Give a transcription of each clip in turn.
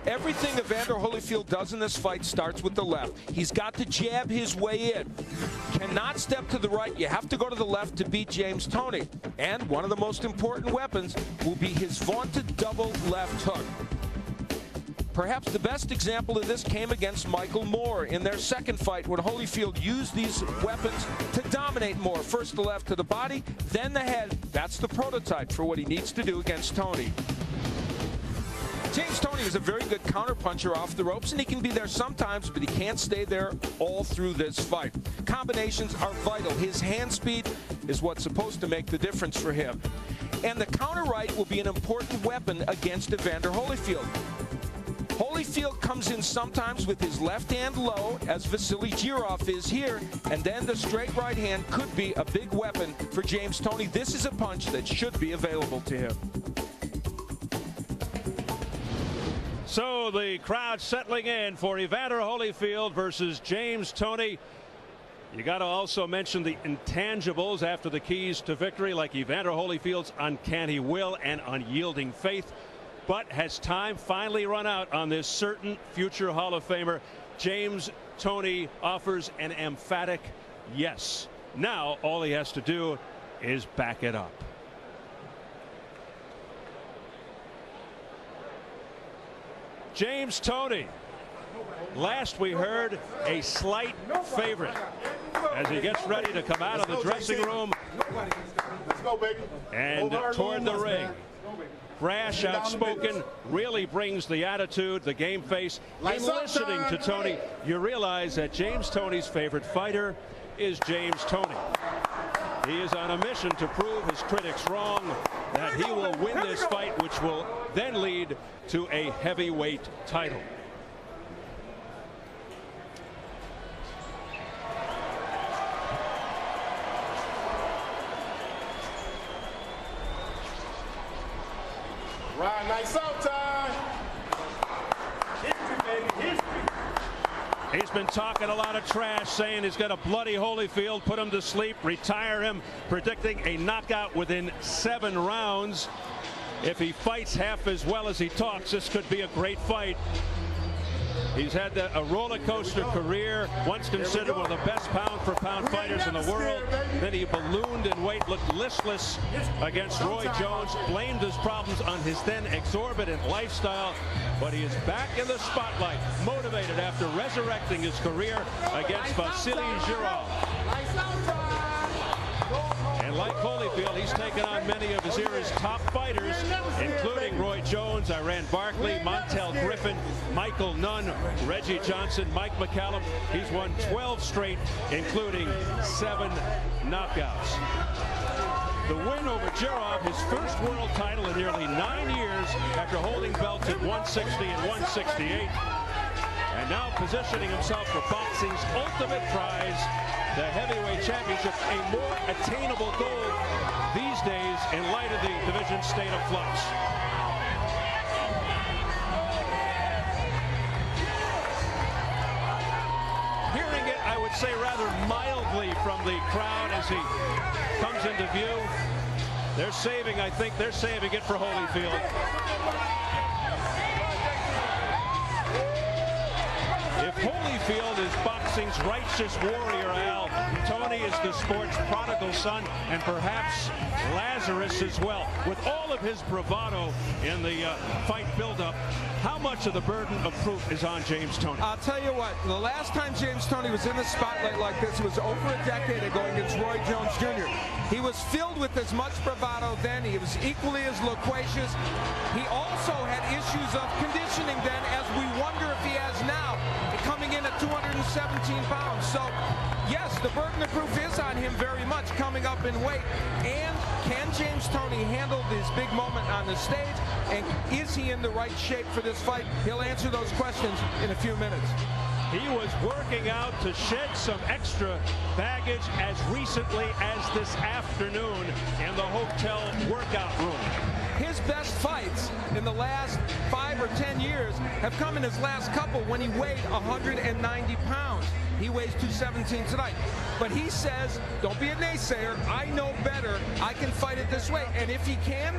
Everything Evander Holyfield does in this fight starts with the left. He's got to jab his way in. Cannot step to the right. You have to go to the left to beat James Toney. And one of the most important weapons will be his vaunted double left hook. Perhaps the best example of this came against Michael Moore in their second fight when Holyfield used these weapons to dominate Moore. First the left to the body, then the head. That's the prototype for what he needs to do against Toney. James Toney is a very good counterpuncher off the ropes, and he can be there sometimes, but he can't stay there all through this fight. Combinations are vital. His hand speed is what's supposed to make the difference for him. And the counter right will be an important weapon against Evander Holyfield. Holyfield comes in sometimes with his left hand low, as Vasily Girov is here, and then the straight right hand could be a big weapon for James Toney. This is a punch that should be available to him. So the crowd settling in for Evander Holyfield versus James Toney. You got to also mention the intangibles after the keys to victory, like Evander Holyfield's uncanny will and unyielding faith. But has time finally run out on this certain future Hall of Famer? James Toney offers an emphatic yes. Now all he has to do is back it up. James Toney, last we heard, a slight favorite as he gets ready to come out of the dressing room and toward the ring. Brash, outspoken, really brings the attitude, the game face. In listening to Toney, you realize that James Toney's favorite fighter is James Toney. He is on a mission to prove his critics wrong, that he will win this fight, which will then lead to a heavyweight title. Right, nice out time. History, baby, history. He's been talking a lot of trash, saying he's got a bloody Holyfield, put him to sleep, retire him, predicting a knockout within 7 rounds. If he fights half as well as he talks, this could be a great fight. He's had a roller coaster career, once considered one of the best pound-for-pound fighters in the world. Then he ballooned in weight, looked listless against Roy Jones, blamed his problems on his then exorbitant lifestyle. But he is back in the spotlight, motivated after resurrecting his career against Vasily Girov. And like Holyfield, he's taken on many of his era's top fighters, including Roy Jones, Iran Barkley, Montel Griffin, Michael Nunn, Reggie Johnson, Mike McCallum. He's won 12 straight, including 7 knockouts. The win over Girov, his first world title in nearly 9 years after holding belts at 160 and 168. And now positioning himself for boxing's ultimate prize, the heavyweight championship, a more attainable goal these days in light of the division's state of flux. Hearing it, I would say, rather mildly from the crowd as he comes into view. They're saving, I think they're saving it for Holyfield. If Holyfield is boxing's righteous warrior, Al, Toney is the sport's prodigal son, and perhaps Lazarus as well. With all of his bravado in the fight buildup, how much of the burden of proof is on James Toney? I'll tell you what, the last time James Toney was in the spotlight like this was over a decade ago against Roy Jones Jr. He was filled with as much bravado then. He was equally as loquacious. He also had issues of conditioning then, as we wonder if he has now, coming in at 217 pounds. So, yes, the burden of proof is on him very much coming up in weight. And can James Toney handle this big moment on the stage? And is he in the right shape for this fight? He'll answer those questions in a few minutes. He was working out to shed some extra baggage as recently as this afternoon in the hotel workout room. His best fights in the last 5 or 10 years have come in his last couple when he weighed 190 pounds. He weighs 217 tonight. But he says, don't be a naysayer. I know better. I can fight it this way. And if he can,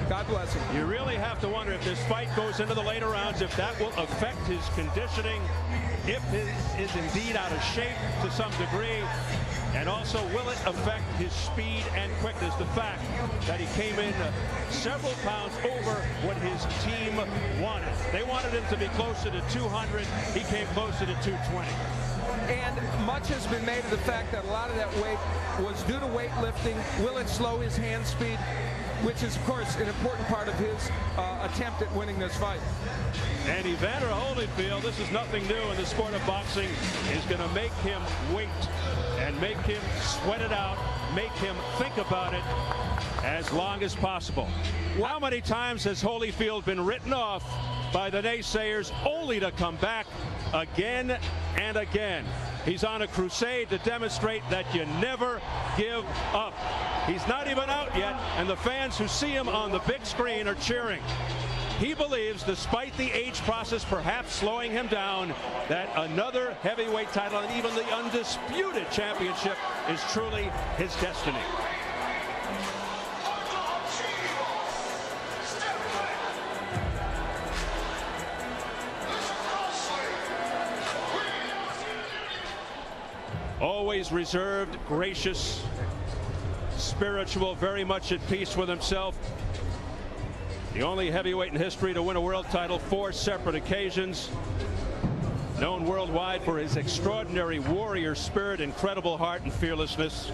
God bless him. You really have to wonder if this fight goes into the later rounds, if that will affect his conditioning, if he is indeed out of shape to some degree, and also will it affect his speed and quickness. The fact that he came in several pounds over what his team wanted. They wanted him to be closer to 200. He came closer to 220. And much has been made of the fact that a lot of that weight was due to weightlifting. Will it slow his hand speed? Which is, of course, an important part of his attempt at winning this fight. And Evander Holyfield, this is nothing new in the sport of boxing, is going to make him wait and make him sweat it out, make him think about it as long as possible. How many times has Holyfield been written off by the naysayers only to come back again and again? He's on a crusade to demonstrate that you never give up. He's not even out yet, and the fans who see him on the big screen are cheering. He believes, despite the age process perhaps slowing him down, that another heavyweight title and even the undisputed championship is truly his destiny. Always reserved, gracious, spiritual, very much at peace with himself. The only heavyweight in history to win a world title 4 separate occasions. Known worldwide for his extraordinary warrior spirit, incredible heart, and fearlessness.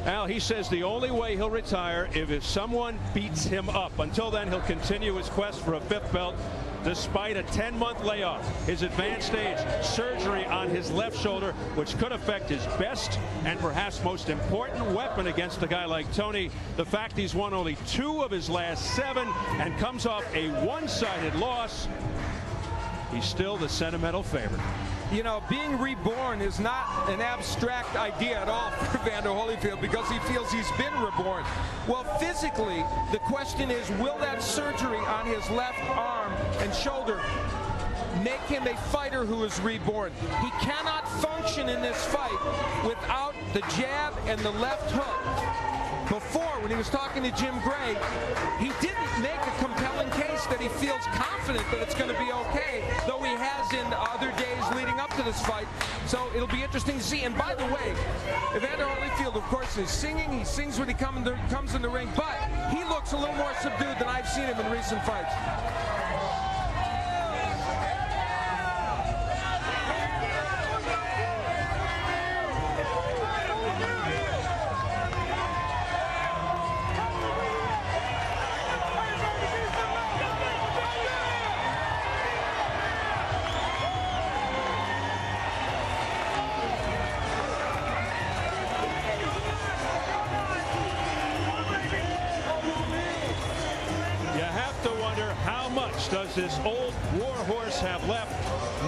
Al, he says the only way he'll retire if someone beats him up. Until then, he'll continue his quest for a 5th belt. Despite a 10-month layoff, his advanced stage surgery on his left shoulder, which could affect his best and perhaps most important weapon against a guy like Toney. The fact he's won only 2 of his last 7 and comes off a one-sided loss, he's still the sentimental favorite. You know, being reborn is not an abstract idea at all for Evander Holyfield, because he feels he's been reborn. Well, physically, the question is, will that surgery on his left arm and shoulder make him a fighter who is reborn? He cannot function in this fight without the jab and the left hook. Before, when he was talking to Jim Gray, he didn't make a compelling case that he feels confident that it's going to be okay, though he has in other days leading up to this fight. So it'll be interesting to see. And by the way, Evander Holyfield, of course, is singing. He sings when he comes in the ring, but he looks a little more subdued than I've seen him in recent fights. Does this old warhorse have left,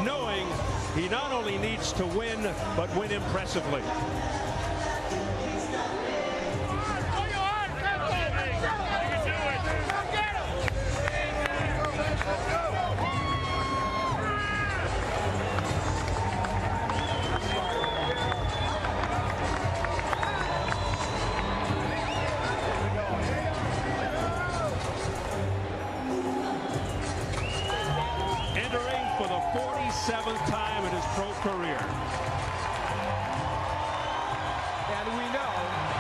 knowing he not only needs to win, but win impressively? For the 47th time in his pro career. And we know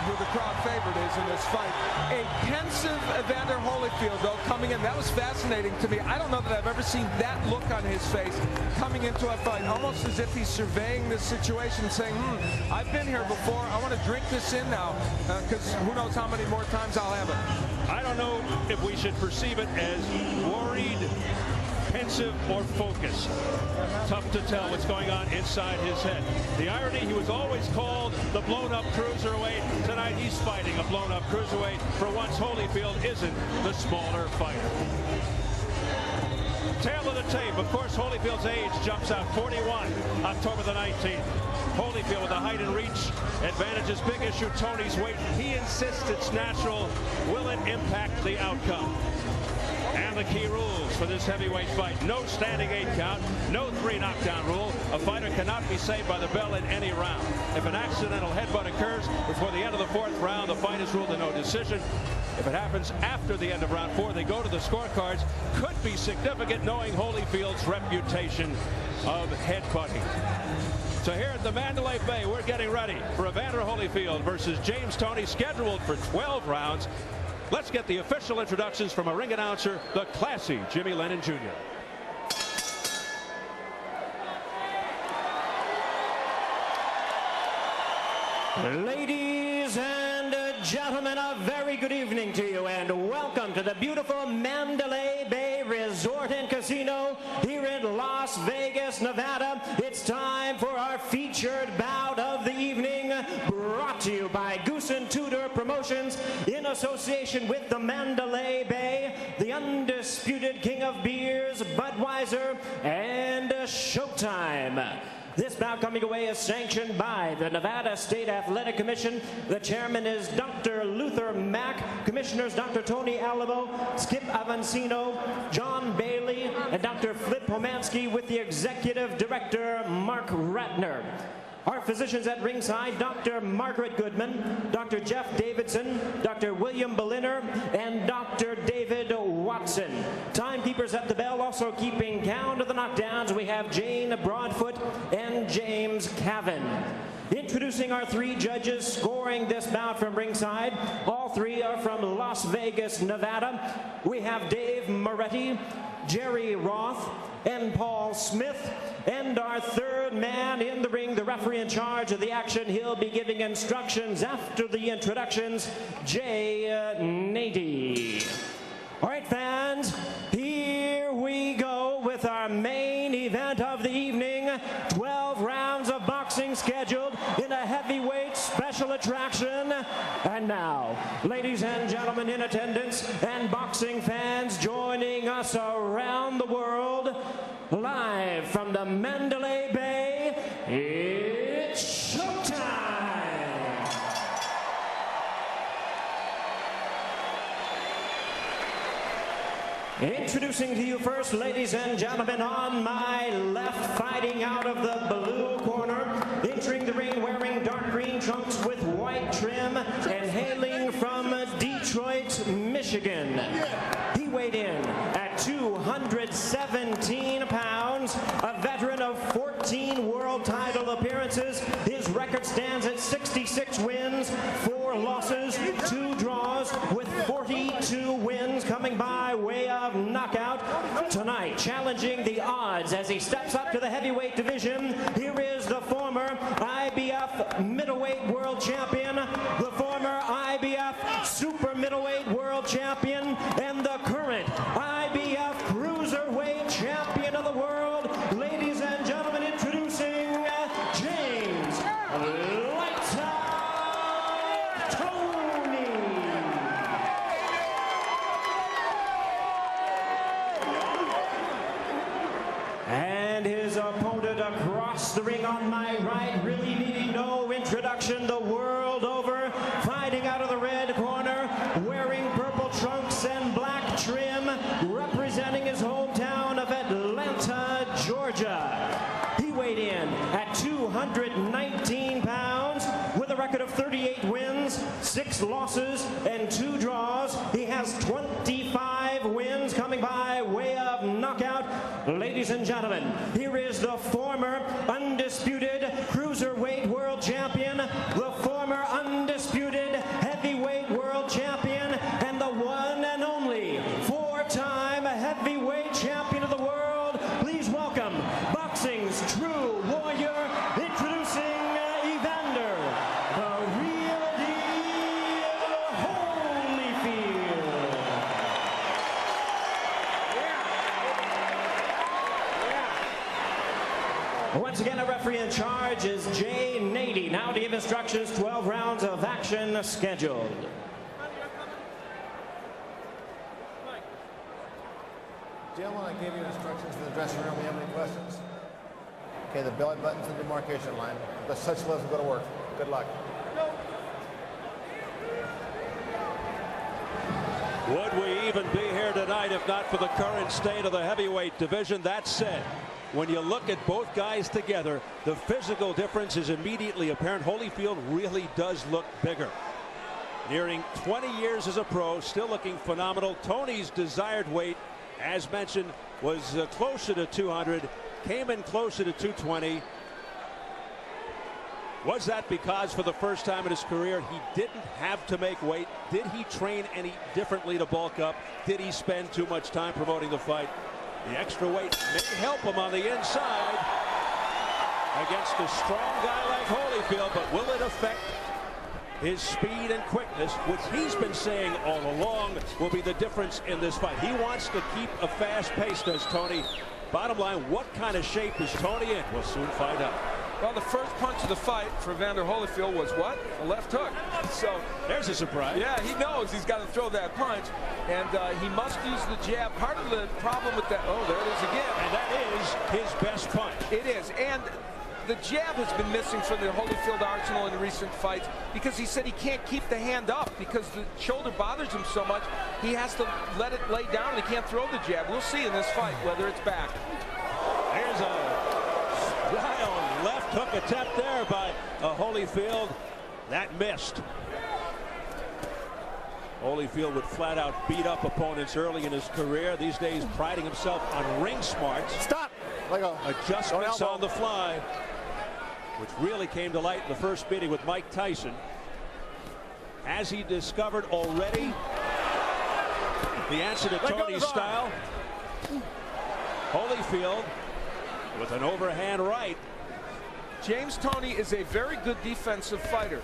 who the crowd favorite is in this fight. A pensive Evander Holyfield, though, coming in. That was fascinating to me. I don't know that I've ever seen that look on his face coming into a fight, almost as if he's surveying this situation, saying, I've been here before. I want to drink this in now, because who knows how many more times I'll have it. I don't know if we should perceive it as worried, pensive, or focused. Tough to tell what's going on inside his head. The irony, he was always called the blown-up cruiserweight. Tonight he's fighting a blown-up cruiserweight. For once, Holyfield isn't the smaller fighter. Tail of the tape, of course, Holyfield's age jumps out. 41, October the 19th. Holyfield with the height and reach advantages. Big issue, Toney's weight. He insists it's natural. Will it impact the outcome? And the key rules for this heavyweight fight. No standing 8 count, no 3 knockdown rule. A fighter cannot be saved by the bell in any round. If an accidental headbutt occurs before the end of the 4th round, the fight is ruled a no decision. If it happens after the end of round 4, they go to the scorecards. Could be significant knowing Holyfield's reputation of headbutting. So here at the Mandalay Bay, we're getting ready for Evander Holyfield versus James Toney, scheduled for 12 rounds. Let's get the official introductions from a ring announcer, the classy Jimmy Lennon Jr. Ladies and gentlemen, a very good evening to you and welcome to the beautiful Mandalay Bay Resort and Casino here in Las Vegas, Nevada. It's time for our featured bout of the evening, brought to you by Goose & Tudor Promotions in association with the Mandalay Bay, the undisputed king of beers, Budweiser, and Showtime. This bout coming away is sanctioned by the Nevada State Athletic Commission. The chairman is Dr. Luther Mack, commissioners Dr. Toney Alamo, Skip Avancino, John Bailey, and Dr. Flip Pomansky, with the executive director Mark Ratner. Our physicians at ringside, Dr. Margaret Goodman, Dr. Jeff Davidson, Dr. William Berliner, and Dr. David Watson. Timekeepers at the bell, also keeping count of the knockdowns, we have Jane Broadfoot and James Cavan. Introducing our 3 judges scoring this bout from ringside. All 3 are from Las Vegas, Nevada. We have Dave Moretti, Jerry Roth, and Paul Smith. And our 3rd man in the ring, the referee in charge of the action, he'll be giving instructions after the introductions, Jay Nady. All right, fans, here we go with our main event of the evening. 12 rounds of boxing scheduled in a heavyweight special attraction. And now, ladies and gentlemen in attendance and boxing fans joining us around the world, live from the Mandalay Bay, it's showtime! Introducing to you first, ladies and gentlemen, on my left, fighting out of the blue corner, entering the ring wearing dark green trunks with white trim, and hailing from Detroit, Michigan. He weighed in at 217 pounds, a veteran of 14 world title appearances. His record stands at 66 wins, 4 losses, 2 draws, with 42 wins coming by way of knockout. Tonight, challenging the odds as he steps up to the heavyweight division, here is the former IBF middleweight world champion, the former IBF super middleweight world champion, and the current IBF cruiserweight champion of the world. Ladies and gentlemen, introducing James Lights Out Toney. And his opponent across the ring on my right, really needing no introduction the world over, fighting out of the red corner, wearing purple trunks and black trim, representing his hometown of Atlanta, Georgia. He weighed in at 219 pounds with a record of 38 wins, 6 losses, and 2 draws. He has 25 wins coming by way of knockout. Ladies and gentlemen, here is the former undisputed cruiserweight world champion, the former undisputed heavyweight world champion, and the one and only 4-time heavyweight champion of the world. Please welcome boxing's true warrior, introducing Evander, the real deal, Holyfield. Once again, a referee in charge is Jay Nady. Now to give instructions, 12 rounds of action scheduled. Gentlemen, I gave you instructions for the dressing room. You have any questions? Okay, the belly button's the demarcation line. Let's touch gloves and go to work. Good luck. Would we even be here tonight fight if not for the current state of the heavyweight division. That said, when you look at both guys together, the physical difference is immediately apparent. Holyfield really does look bigger. Nearing 20 years as a pro, still looking phenomenal. Toney's desired weight, as mentioned, was closer to 200, came in closer to 220. Was that because for the first time in his career he didn't have to make weight? Did he train any differently to bulk up? Did he spend too much time promoting the fight? The extra weight may help him on the inside against a strong guy like Holyfield, but will it affect his speed and quickness, which he's been saying all along will be the difference in this fight? He wants to keep a fast pace, does Toney. Bottom line, what kind of shape is Toney in? We'll soon find out. Well, the first punch of the fight for Evander Holyfield was what? A left hook. So there's a surprise. Yeah, he knows he's got to throw that punch, and he must use the jab. Part of the problem with that, oh, there it is again. And that is his best punch. It is, and the jab has been missing from the Holyfield arsenal in recent fights because he said he can't keep the hand up because the shoulder bothers him so much. He has to let it lay down, and he can't throw the jab. We'll see in this fight whether it's back. There's a wild left hook attempt there by Holyfield. That missed. Holyfield would flat out beat up opponents early in his career. These days priding himself on ring smarts. Stop. Let go. Adjustments on the fly, which really came to light in the first meeting with Mike Tyson. Has he discovered already the answer to Toney's style? Holyfield with an overhand right. James Toney is a very good defensive fighter,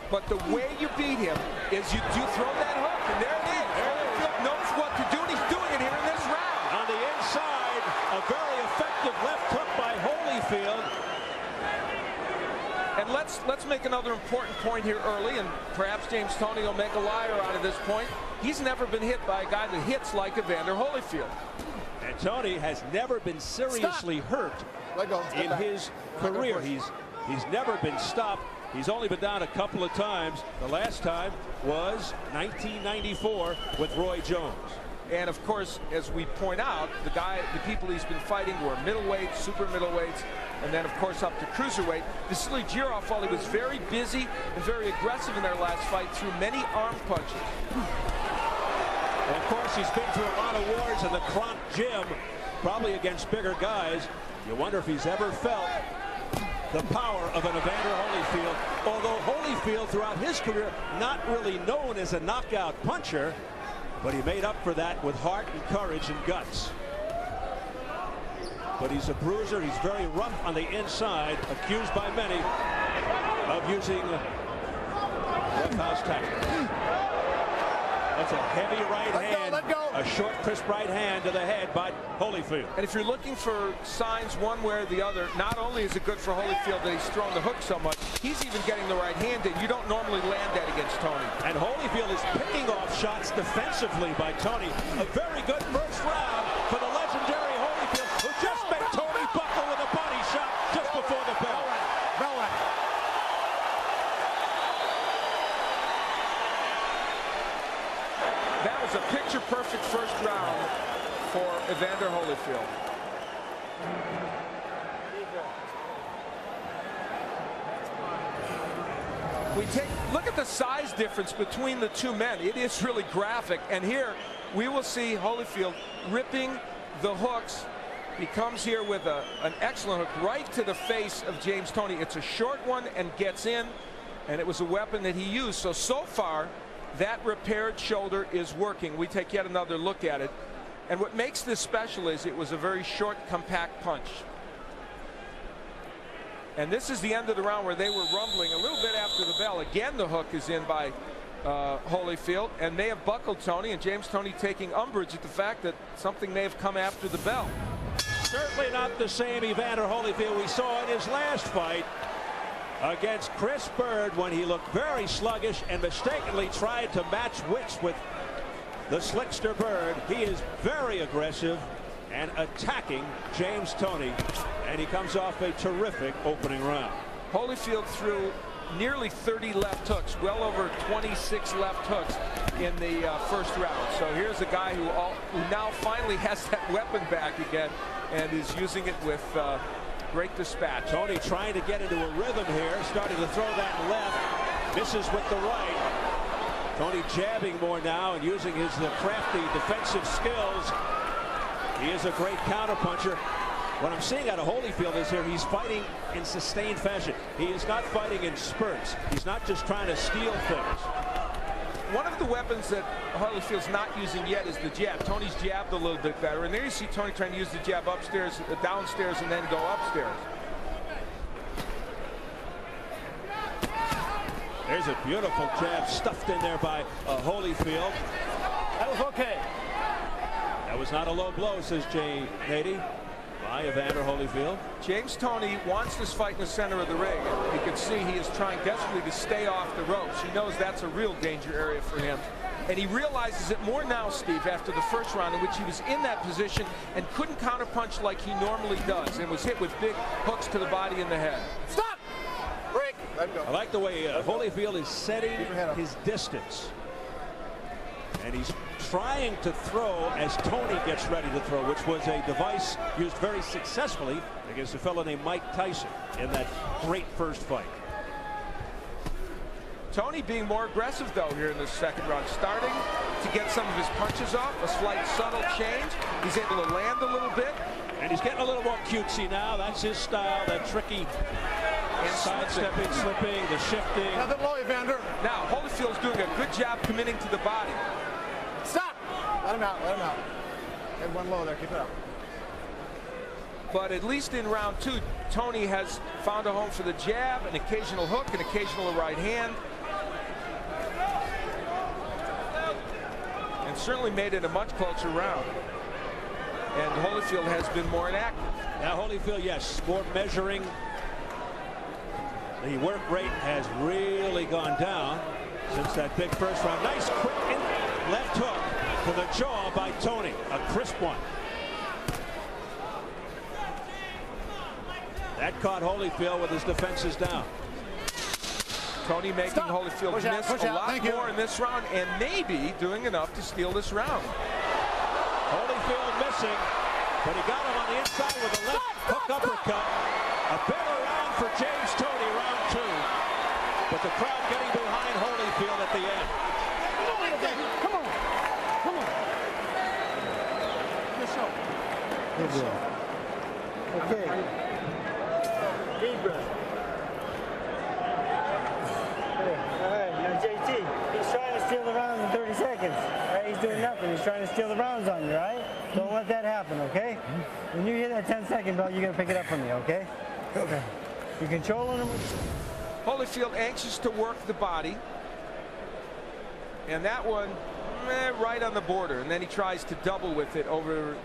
but the way you beat him is you do throw that hook, and there it is. Holyfield knows what to do, and he's doing it here in this round. On the inside, a very effective left hook by Holyfield. And let's make another important point here early, and perhaps James Toney will make a liar out of this point. He's never been hit by a guy that hits like Evander Holyfield. And Toney has never been seriously hurt in his career. He's never been stopped. He's only been down a couple of times. The last time was 1994 with Roy Jones. And of course, as we point out, the people he's been fighting were middleweights, super middleweights, and then of course up to cruiserweight. Vasily Girov, while he was very busy and very aggressive in their last fight, threw many arm punches. And of course, he's been through a lot of wars in the Kronk gym, probably against bigger guys. You wonder if he's ever felt the power of an Evander Holyfield. Although Holyfield, throughout his career, not really known as a knockout puncher, but he made up for that with heart and courage and guts. But he's a bruiser. He's very rough on the inside, accused by many of using roughhouse tactics. That's a heavy right hand, a short, crisp right hand to the head by Holyfield. And if you're looking for signs one way or the other, not only is it good for Holyfield that he's thrown the hook so much, he's even getting the right hand in. You don't normally land that against Toney. And Holyfield is picking off shots defensively by Toney. A very good first round for the legendary Holyfield, who just made Toney buckle with a body shot just before the bell. That was a picture-perfect first round for Evander Holyfield. Look at the size difference between the two men. It is really graphic. And here we will see Holyfield ripping the hooks. He comes here with an excellent hook right to the face of James Toney. It's a short one and gets in, and it was a weapon that he used. So far, that repaired shoulder is working. We take yet another look at it. And what makes this special is it was a very short, compact punch. And this is the end of the round where they were rumbling a little bit after the bell. Again, the hook is in by Holyfield and may have buckled Toney, and James Toney taking umbrage at the fact that something may have come after the bell. Certainly not the same Evander Holyfield we saw in his last fight against Chris Bird, when he looked very sluggish and mistakenly tried to match wits with the slickster Bird. He is very aggressive and attacking James Toney, and he comes off a terrific opening round. Holyfield threw nearly 30 left hooks, well over 26 left hooks in the first round. So here's a guy who now finally has that weapon back again and is using it with great dispatch. Toney trying to get into a rhythm here, starting to throw that left, misses with the right. Toney jabbing more now and using his crafty defensive skills. He is a great counterpuncher. What I'm seeing out of Holyfield is here he's fighting in sustained fashion. He is not fighting in spurts. He's not just trying to steal things. One of the weapons that Holyfield's not using yet is the jab. Toney's jabbed a little bit better, and there you see Toney trying to use the jab upstairs, downstairs, and then go upstairs. There's a beautiful jab stuffed in there by Holyfield. That was okay. That was not a low blow, says Jay Nady, by Evander Holyfield. James Toney wants this fight in the center of the ring. You can see he is trying desperately to stay off the ropes. He knows that's a real danger area for him. And he realizes it more now, Steve, after the first round in which he was in that position and couldn't counterpunch like he normally does and was hit with big hooks to the body and the head. Stop! Break! Let him go. I like the way Holyfield is setting his distance. And he's trying to throw as Toney gets ready to throw, which was a device used very successfully against a fellow named Mike Tyson in that great first fight. Toney being more aggressive, though, here in the second round, starting to get some of his punches off, a slight subtle change. He's able to land a little bit. And he's getting a little more cutesy now. That's his style, that tricky sidestepping, slipping, the shifting. Nothing low, Evander. Now, Holyfield's doing a good job committing to the body. Stop! Let him out, let him out. Had one low there, keep it up. But at least in round two, Toney has found a home for the jab, an occasional hook, an occasional right hand. And certainly made it a much closer round. And Holyfield has been more inactive. Now Holyfield, yes, more measuring. The work rate has really gone down since that big first round. Nice quick left hook to the jaw by Toney. A crisp one. That caught Holyfield with his defenses down. Toney making Holyfield miss a lot more in this round and maybe doing enough to steal this round. Holyfield missing, but he got him on the inside with a left hook uppercut. A better round for James Toney, round two. But the crowd getting behind Holyfield at the end. Come on. Come on. Good show. Good job. Okay. Deep breath. All right, now JT, he's trying to steal the round in 30 seconds. Right? He's doing nothing. He's trying to steal the rounds on you, right? Don't let that happen, okay? When you hear that 10-second bell, you're going to pick it up from me, okay? Okay. You're controlling him. Holyfield anxious to work the body. And that one, right on the border. And then he tries to double with it over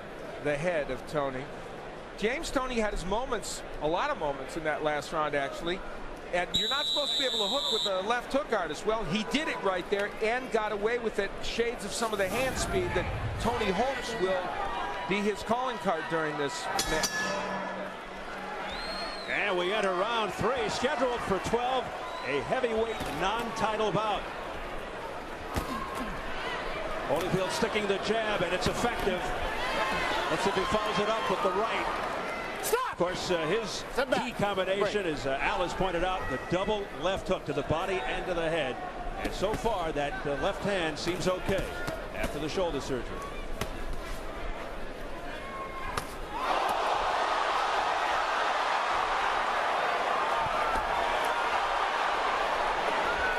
the head of Toney. James Toney had his moments, a lot of moments in that last round, actually. And you're not supposed to be able to hook with a left hook artist. Well, he did it right there and got away with it. Shades of some of the hand speed that Toney hopes will be his calling card during this match. And we enter round three, scheduled for 12, a heavyweight non-title bout. Holyfield sticking the jab, and it's effective. Let's see if he follows it up with the right. Stop! Of course, his key combination, as Al has pointed out, the double left hook to the body and to the head. And so far, that left hand seems okay after the shoulder surgery.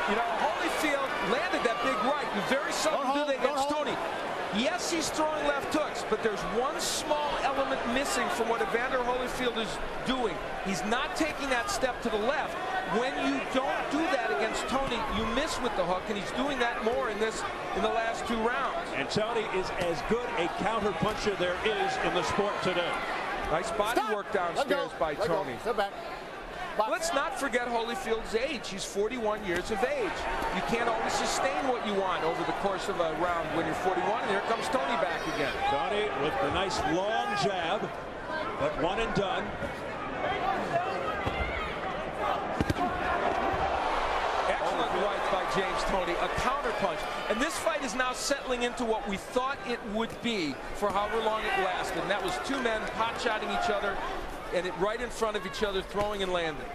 You know, Holyfield landed that big right. You very seldom do that against Toney. Yes, he's throwing left hooks, but there's one small element missing from what Evander Holyfield is doing. He's not taking that step to the left. When you don't do that against Toney, you miss with the hook, and he's doing that more in the last two rounds. And Toney is as good a counter puncher there is in the sport today. Nice body work downstairs by Toney. Step back. Let's not forget Holyfield's age. He's 41 years of age. You can't always sustain what you want over the course of a round when you're 41. And here comes Toney back again. Toney with the nice long jab, but one and done. excellent right by James Toney, a counterpunch. And this fight is now settling into what we thought it would be for however long it lasted. And that was two men pot-shotting each other and right in front of each other, throwing and landing.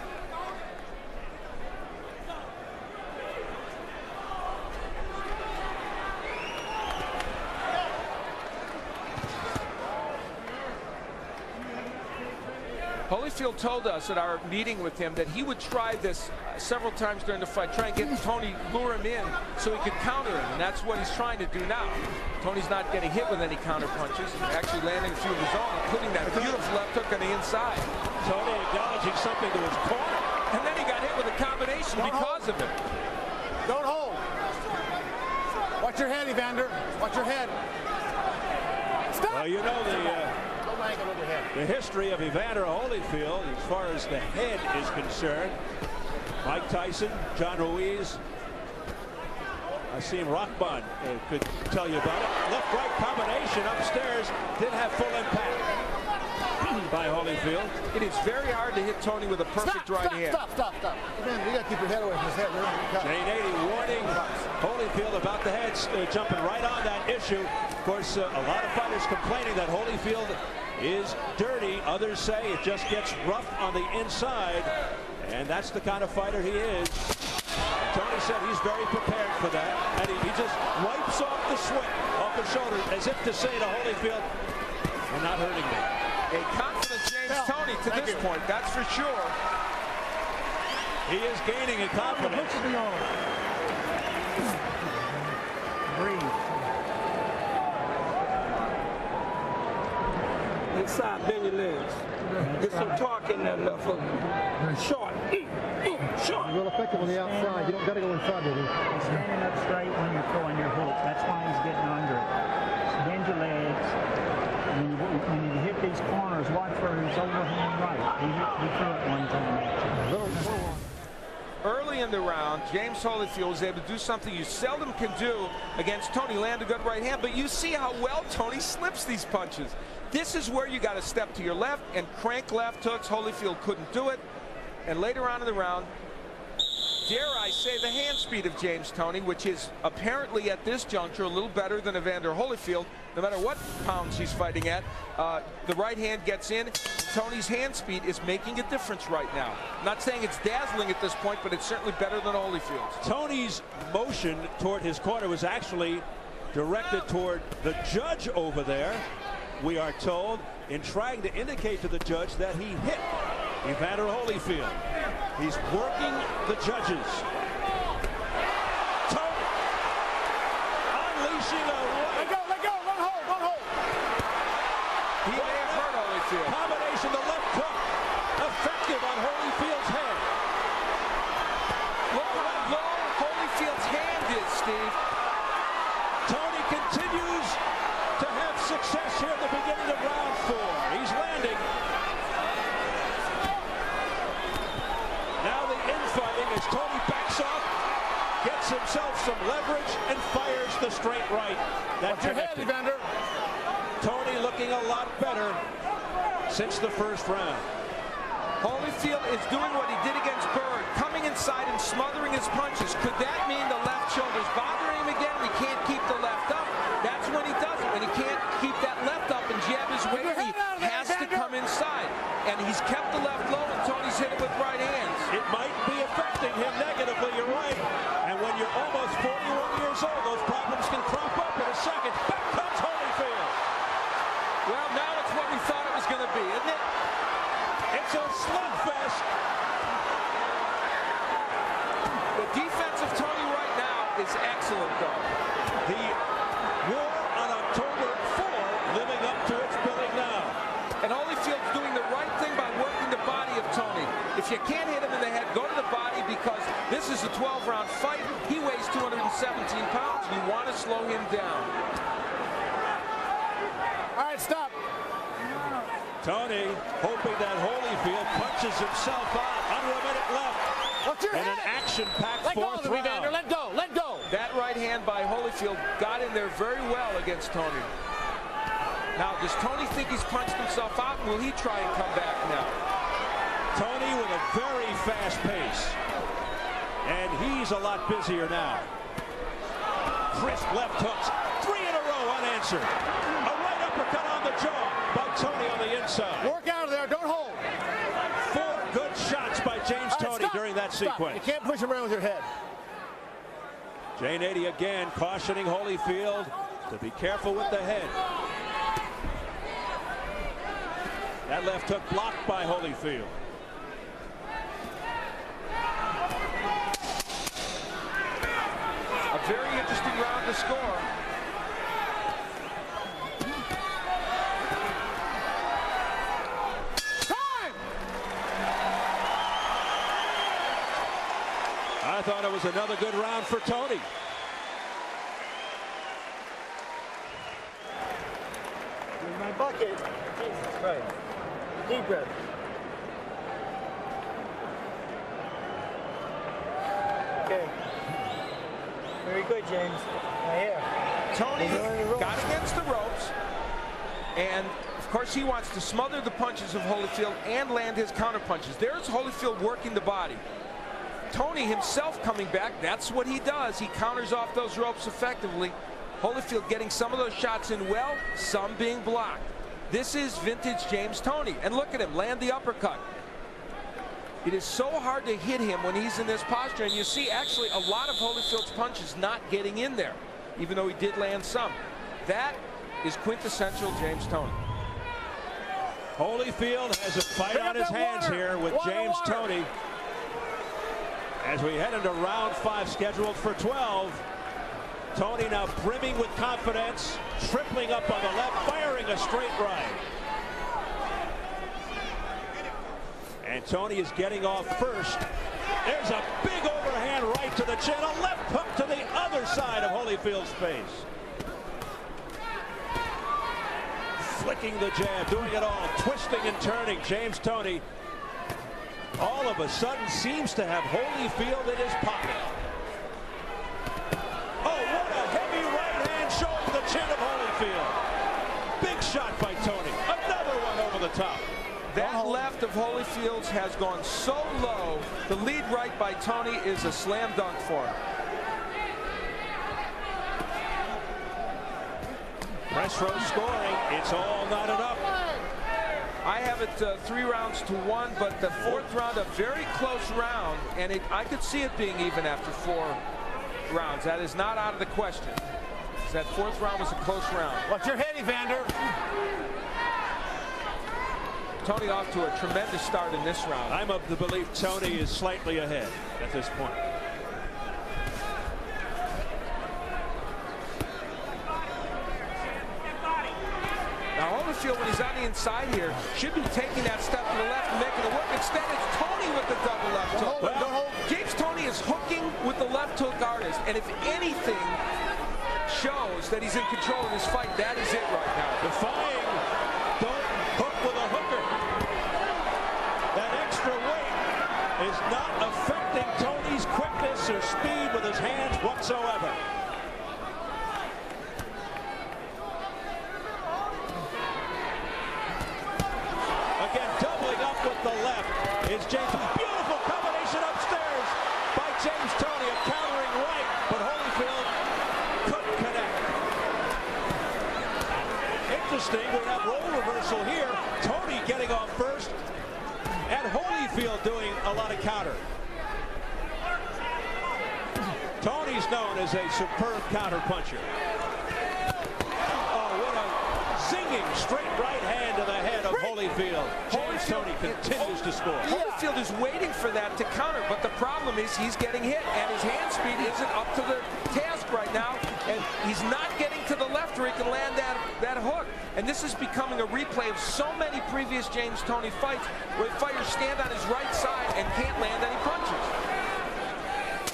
Holyfield told us at our meeting with him that he would try this several times during the fight, try and get Toney, lure him in so he could counter him, and that's what he's trying to do now. Tony's not getting hit with any counter punches, he's actually landing a few of his own, including that beautiful left hook on the inside. Toney acknowledging something to his corner. And then he got hit with a combination because of it. Don't hold. Watch your head, Evander. Watch your head. Stop. Well, you know the history of Evander Holyfield as far as the head is concerned. Mike Tyson, John Ruiz, Asim Rahman could tell you about it. Left-right combination upstairs did have full impact by Holyfield. It is very hard to hit Toney with a perfect right hand. Stop. Man, you got to keep your head away from his head. Jane 80 warning Holyfield about the head, jumping right on that issue. Of course, a lot of fighters complaining that Holyfield is dirty. Others say it just gets rough on the inside, and that's the kind of fighter he is. Toney said he's very prepared for that, and he just wipes off the sweat off his shoulder as if to say to Holyfield, "You're not hurting me." A confident James Toney to this point, that's for sure. He is gaining in confidence. Breathe. Inside, bend your legs. Get some torque in that left hook. Short. Short. Real effective on the outside. You don't got to go inside with him. He's standing up straight when you're throwing your hook. That's why he's getting under it. Bend your legs. When you hit these corners, watch for his overhand right. He threw it one time. Early in the round, James Holyfield was able to do something you seldom can do against Toney, land a good right hand, but you see how well Toney slips these punches. This is where you got to step to your left and crank left hooks. Holyfield couldn't do it. And later on in the round, dare I say, the hand speed of James Toney, which is apparently at this juncture a little better than Evander Holyfield. No matter what pounds he's fighting at, the right hand gets in. Toney's hand speed is making a difference right now. I'm not saying it's dazzling at this point, but it's certainly better than Holyfield's. Tony's motion toward his corner was actually directed toward the judge over there, we are told, in trying to indicate to the judge that he hit Evander Holyfield. He's working the judges. Toney unleashing a right. Let go, don't hold. He may have hurt Holyfield. Combination, the left hook, effective on Holyfield's head. Look how low Holyfield's hand is, Steve. Toney continues to have success here at the beginning of round 4. He's landing. Now the infighting as Toney backs off, gets himself some leverage, and fires the straight right. That's your head, Evander. Toney looking a lot better since the first round. Holyfield is doing what he did against Bird, coming inside and smothering his punches. Could that mean the left shoulder's bothering him again? He can't keep the left up. That's when he does it. When he can't keep that left up and jab his way, he has to come inside. And he's kept the left low, and Toney's hit it with right hands. It might be affecting him negatively, you're right. And when you're almost 41 years old, those problems can crop up in a second. Back comes Holyfield. Well, now it's what we thought it was going to be, isn't it? It's a slugfest. The defense of Toney right now is excellent, though. The war on October 4 living up to its billing now. And Holyfield's doing the right thing by working the body of Toney. If you can't hit him in the head, go to the body, because this is a 12-round fight. He weighs 217 pounds. You want to slow him down. All right, stop. Toney hoping that Holyfield punches himself out. Under a minute left. Watch your and head. an action-packed fourth round. Evander. Let go. That right hand by Holyfield got in there very well against Toney. Now, does Toney think he's punched himself out? Will he try and come back now? Toney with a very fast pace. And he's a lot busier now. Crisp left hooks. 3 in a row unanswered. A right uppercut on the jaw by Toney on the inside. Work out of there. Don't hold. 4 good shots by James Toney during that sequence. You can't push him around with your head. Jay Nady again cautioning Holyfield to be careful with the head. That left hook blocked by Holyfield. A very interesting round to score. Time! I thought it was another good round for Toney. Here's my bucket. Jesus Christ. Deep breath. Okay. Very good, James. Right here. Toney got against the ropes, and of course he wants to smother the punches of Holyfield and land his counter punches. There's Holyfield working the body. Toney himself coming back, that's what he does. He counters off those ropes effectively. Holyfield getting some of those shots in well, some being blocked. This is vintage James Toney. And look at him, land the uppercut. It is so hard to hit him when he's in this posture, and you see actually a lot of Holyfield's punches not getting in there, even though he did land some. That is quintessential James Toney. Holyfield has a fight on his hands here with James Toney. As we head into round 5, scheduled for 12. Toney now brimming with confidence, tripling up on the left, firing a straight right. And Toney is getting off first. There's a big overhand right to the chin, a left hook to the other side of Holyfield's face. Flicking the jab, doing it all, twisting and turning. James Toney all of a sudden seems to have Holyfield in his pocket. Oh, what a heavy right hand showing the chin of Holyfield. Big shot by Toney. Another one over the top. That left of Holyfield's has gone so low. The lead right by Toney is a slam dunk for him. Press row scoring. It's all not enough. I have it 3 rounds to 1, but the 4th round, a very close round, and I could see it being even after 4 rounds. That is not out of the question. That 4th round was a close round. Watch your head, Evander. Toney off to a tremendous start in this round. I'm of the belief Toney is slightly ahead at this point. Now Holyfield, when he's on the inside here, should be taking that step to the left and making it work. Instead, it's Toney with the double left hook. James Toney is hooking with the left hook artist, and if anything shows that he's in control of this fight, that is it right now. Defying, don't hook with a hooker. That extra weight is not affecting Toney's quickness or speed with his hands whatsoever. Again, doubling up with the left is James. Beautiful combination upstairs by James Toney, a countering right, but Holyfield couldn't connect. Interesting, we have role reversal here. Toney getting off first, and Holyfield doing a lot of counter. Toney's known as a superb counter puncher. Oh, what a zinging straight right hand to the head of Holyfield. James Toney continues to score. Holyfield is waiting for that to counter, but the problem is he's getting hit, and his hand speed isn't up to the task right now, and he's not getting to the left where he can land that hook. And this is becoming a replay of so many previous James Toney fights where fighters stand on his right side and can't land any punches.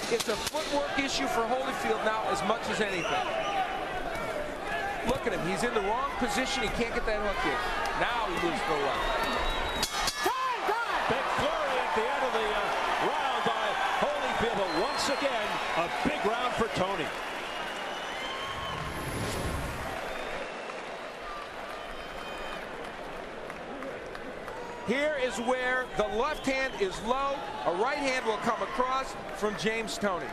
It's a footwork issue for Holyfield now as much as anything. Look at him. He's in the wrong position. He can't get that hook in. Now he moves to the left. Big flurry at the end of the round by Holyfield, but once again, a big round for Toney. Here is where the left hand is low. A right hand will come across from James Toney.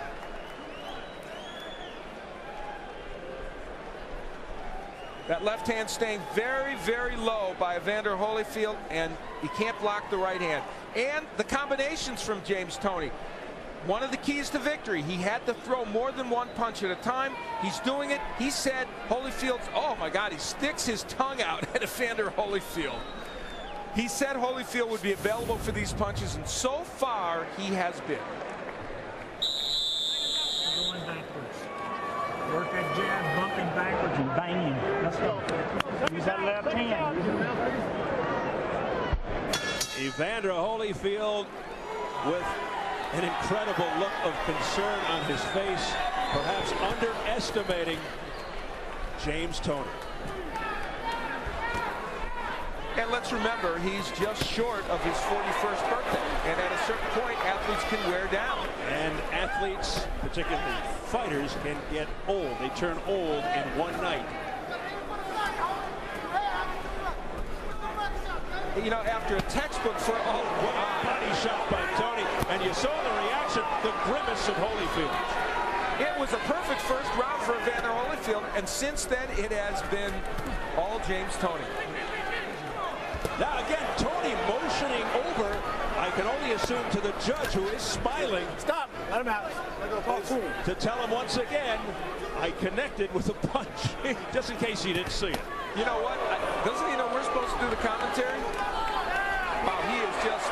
That left hand staying very, very low by Evander Holyfield, and he can't block the right hand. And the combinations from James Toney. One of the keys to victory, he had to throw more than one punch at a time. He's doing it. He said Holyfield's, oh my God, he sticks his tongue out at Evander Holyfield. He said Holyfield would be available for these punches, and so far he has been. Going backwards. Work that jab, bumping backwards and banging. Let's go. Use that left hand. Evander Holyfield with an incredible look of concern on his face, perhaps underestimating James Toney. And let's remember, he's just short of his 41st birthday. And at a certain point, athletes can wear down. And athletes, particularly fighters, can get old. They turn old in one night. You know, after a textbook for, oh, What a body shot by Toney. And you saw the reaction, the grimace of Holyfield. it was a perfect first round for Evander Holyfield. And since then, it has been all James Toney. Now again, Toney motioning over, I can only assume to the judge, who is smiling. Stop. Let him out. To tell him once again, I connected with a punch, just in case he didn't see it. You know what? Doesn't he know we're supposed to do the commentary? Wow, he is just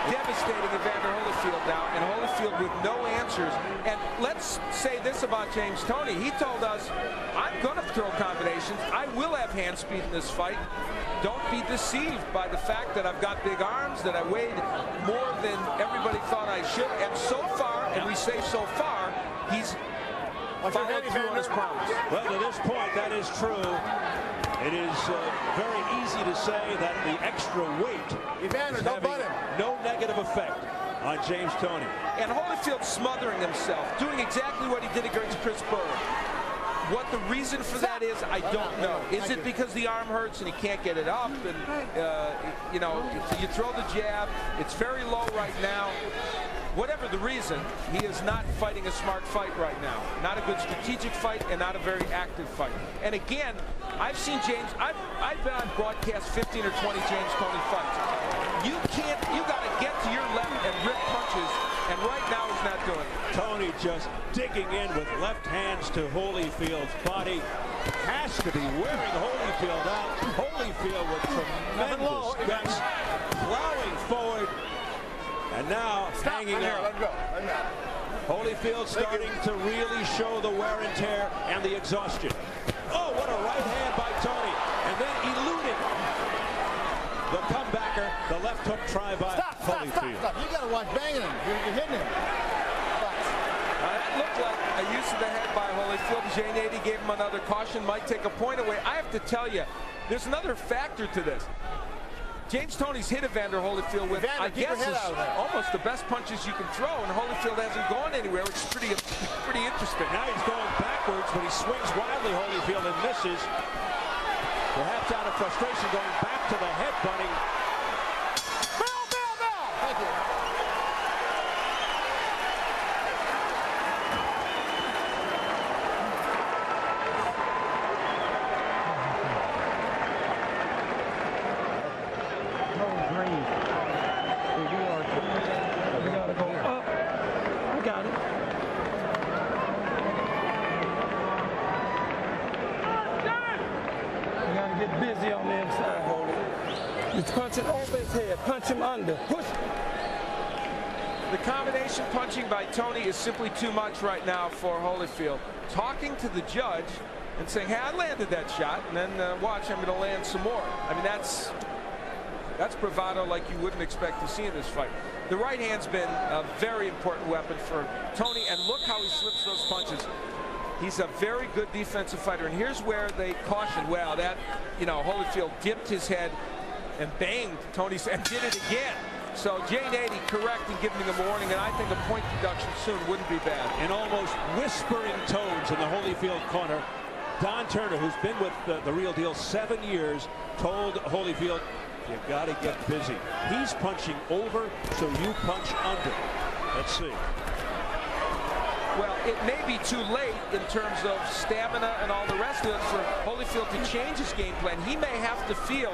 devastating Evander Holyfield now, and Holyfield with no answers. And let's say this about James Toney. He told us, I'm going to throw combinations. I will have hand speed in this fight. Don't be deceived by the fact that I've got big arms, that I weighed more than everybody thought I should. And so far, and we say so far, he's followed through on his promise. Well, to this point, that is true. It is very easy to say that the extra weight Evander, is don't having butt him. no negative effect on James Toney. And Holyfield smothering himself, doing exactly what he did against Chris Berger. What the reason for that is, I don't know. Is it because the arm hurts and he can't get it up? And, you know, you throw the jab. It's very low right now. Whatever the reason, he is not fighting a smart fight right now. Not a good strategic fight and not a very active fight. And again, I've seen James, I've been on broadcast 15 or 20 James Toney fights. You got to get to your left and rip punches, and right now he's not doing it. Toney just digging in with left hands to Holyfield's body. Has to be wearing Holyfield out. Holyfield with tremendous guts, plowing forward. And now hanging out. Let him go. Let him out. Holyfield starting to really show the wear and tear and the exhaustion. Oh, what a right hand by Toney. And then eluding the comebacker, the left hook try by Holyfield. Stop. You got to watch banging him. You're hitting him. That looked like a use of the head by Holyfield. Jay Nady gave him another caution, might take a point away. I have to tell you, there's another factor to this. James Toney's hit Evander Holyfield with, I guess, almost the best punches you can throw, and Holyfield hasn't gone anywhere, which is pretty interesting. Now he's going backwards, but he swings wildly, Holyfield, and misses. Perhaps out of frustration, going back to the headbutting. Bell! Thank you. We gotta go up. I got it. We gotta get busy on the inside, Holy. He's punching over his head. Punch him under. Push. The combination punching by Toney is simply too much right now for Holyfield. Talking to the judge and saying, hey, I landed that shot, and then watch, I'm going to land some more. I mean, that's bravado like you wouldn't expect to see in this fight. The right hand's been a very important weapon for Toney, and look how he slips those punches. He's a very good defensive fighter, and here's where they caution, well, that, you know, Holyfield dipped his head and banged Toney and did it again. So Jay Nady correct in giving him a warning, and I think a point deduction soon wouldn't be bad. In almost whispering tones in the Holyfield corner, Don Turner, who's been with the Real Deal 7 years, told Holyfield, You got to get busy. He's punching over, so you punch under. Let's see. Well, it may be too late in terms of stamina and all the rest of it for Holyfield to change his game plan. He may have to feel,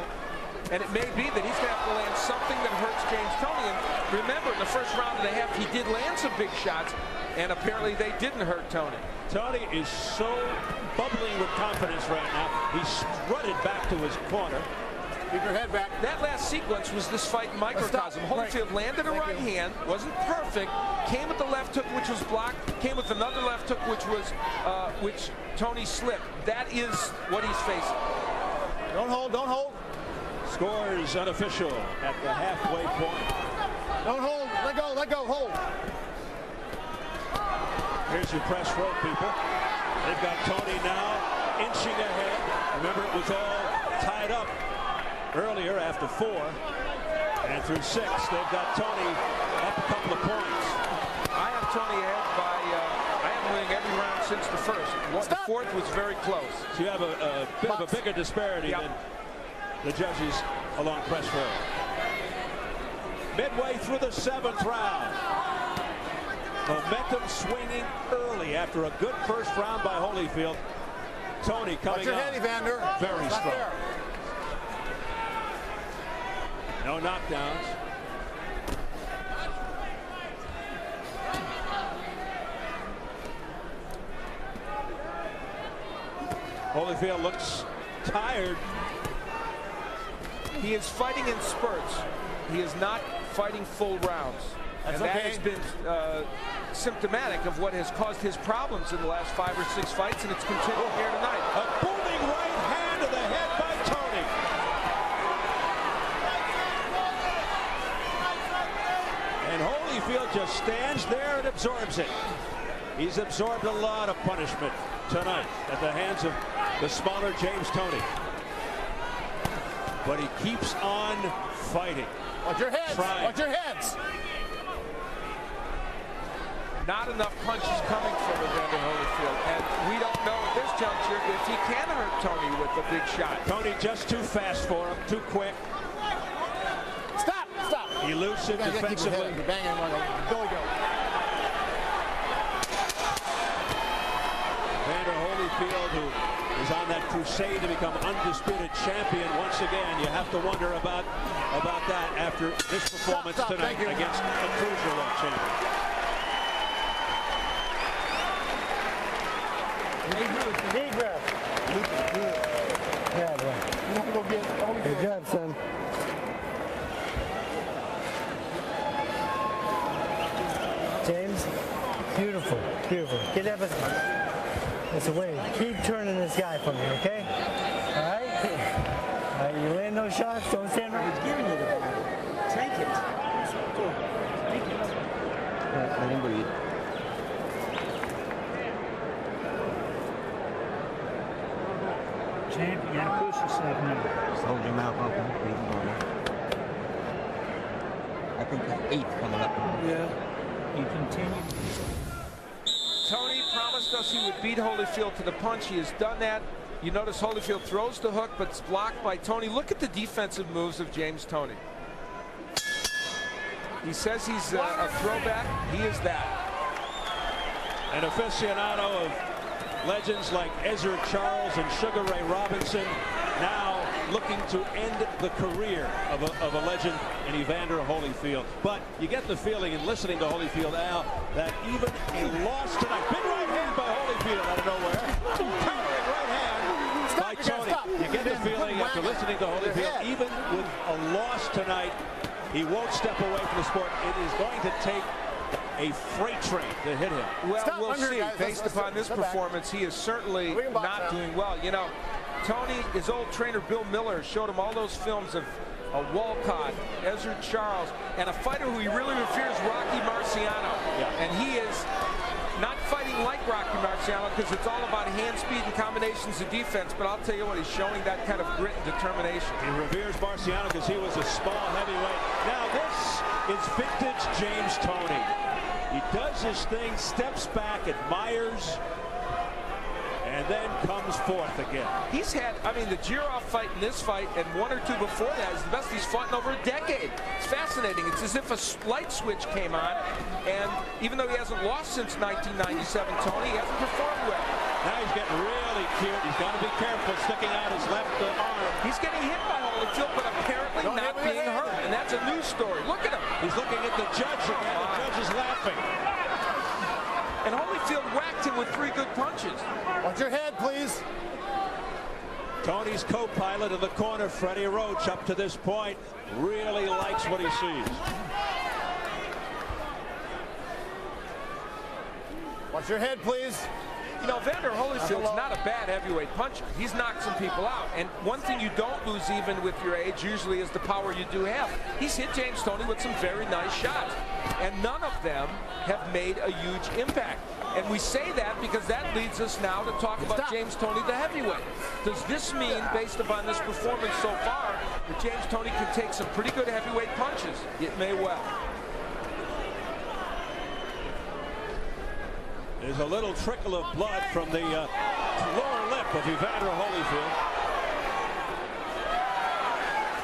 and it may be that he's going to have to land something that hurts James Toney. And remember, in the first round and a half, he did land some big shots, and apparently they didn't hurt Toney. Toney is so bubbling with confidence right now. He strutted back to his corner. Keep your head back. That last sequence was this fight in microcosm. Holyfield landed a right hand, wasn't perfect, came with the left hook, which was blocked, came with another left hook, which Toney slipped. That is what he's facing. Don't hold, don't hold. Scores unofficial at the halfway point. Don't hold, let go, hold. Here's your press row, people. They've got Toney now inching ahead. Remember, it was all tied up earlier after 4. And through 6, they've got Toney up a couple of points. I have Toney ahead by, I am winning every round since the first. The fourth was very close. So you have a bit of a bigger disparity than the judges along press row. Midway through the 7th round. Momentum swinging early after a good first round by Holyfield. Toney coming your on head, Evander. very strong. No knockdowns. Holyfield looks tired. He is fighting in spurts. He is not fighting full rounds. That's and that okay. has been symptomatic of what has caused his problems in the last 5 or 6 fights, and it's continuing here tonight. A booming right hand to the head by Toney. And Holyfield just stands there and absorbs it. He's absorbed a lot of punishment tonight at the hands of the smaller James Toney. But he keeps on fighting. Watch your heads. Trying. Watch your heads. Not enough punches coming from Evander Holyfield, and we don't know at this juncture if he can hurt Toney with a big shot. Toney just too fast for him, too quick. Stop, stop. Elusive defensively. You're banging one. Go. Evander Holyfield, who is on that crusade to become undisputed champion once again. You have to wonder about that after this performance tonight against a cruiserweight champion. Deep breath. Yeah, bro. You have to go get Holyfield. Good job, son. James, beautiful, beautiful. Get that. That's the way. Keep turning this guy for me, okay? All right? All right, you land those shots, don't stand right. He's giving you the ball. Take it. Go. Take it. All right, let him breathe. Champ, you gotta push yourself now. Just hold your mouth open. Breathe normal. I think that's 8 coming up. Yeah. You continue. Toney promised us he would beat Holyfield to the punch. He has done that. You notice Holyfield throws the hook, but it's blocked by Toney. Look at the defensive moves of James Toney. He says he's a throwback. He is that. An aficionado of legends like Ezra Charles and Sugar Ray Robinson, now looking to end the career of a legend in Evander Holyfield. But you get the feeling in listening to Holyfield, Al, that even a loss tonight, big right hand by Holyfield out of nowhere, countering right hand by Toney. You get the feeling after listening to Holyfield, even with a loss tonight, he won't step away from the sport. It is going to take a freight train to hit him. Well, we'll see. Based upon this performance, he is certainly not doing well. You know, Toney, his old trainer Bill Miller showed him all those films of Walcott, Ezra Charles, and a fighter who he really reveres, Rocky Marciano. Yeah. And he is not fighting like Rocky Marciano because it's all about hand speed and combinations of defense, but I'll tell you what, he's showing that kind of grit and determination. He reveres Marciano because he was a small heavyweight. Now this is vintage James Toney. He does his thing, steps back, admires, and then comes fourth again. He's had, I mean, the Giroff fight and this fight and one or two before that is the best he's fought in over a decade. It's fascinating. It's as if a light switch came on, and even though he hasn't lost since 1997, Toney, he hasn't performed well. Now he's getting really cute. He's got to be careful sticking out his left arm. He's getting hit by Holyfield, but apparently not being hurt, and that's a news story. Look at him. He's looking at the judge again. The judge is laughing. And Holyfield whacked him with 3 good punches. Watch your head, please. Toney's co-pilot in the corner, Freddie Roach, up to this point, really likes what he sees. Watch your head, please. You know, Evander Holyfield's not a bad heavyweight puncher. He's knocked some people out. And one thing you don't lose even with your age usually is the power you do have. He's hit James Toney with some very nice shots. And none of them have made a huge impact. And we say that because that leads us now to talk about James Toney, the heavyweight. Does this mean, based upon this performance so far, that James Toney can take some pretty good heavyweight punches? It may well. There's a little trickle of blood from the lower lip of Evander Holyfield.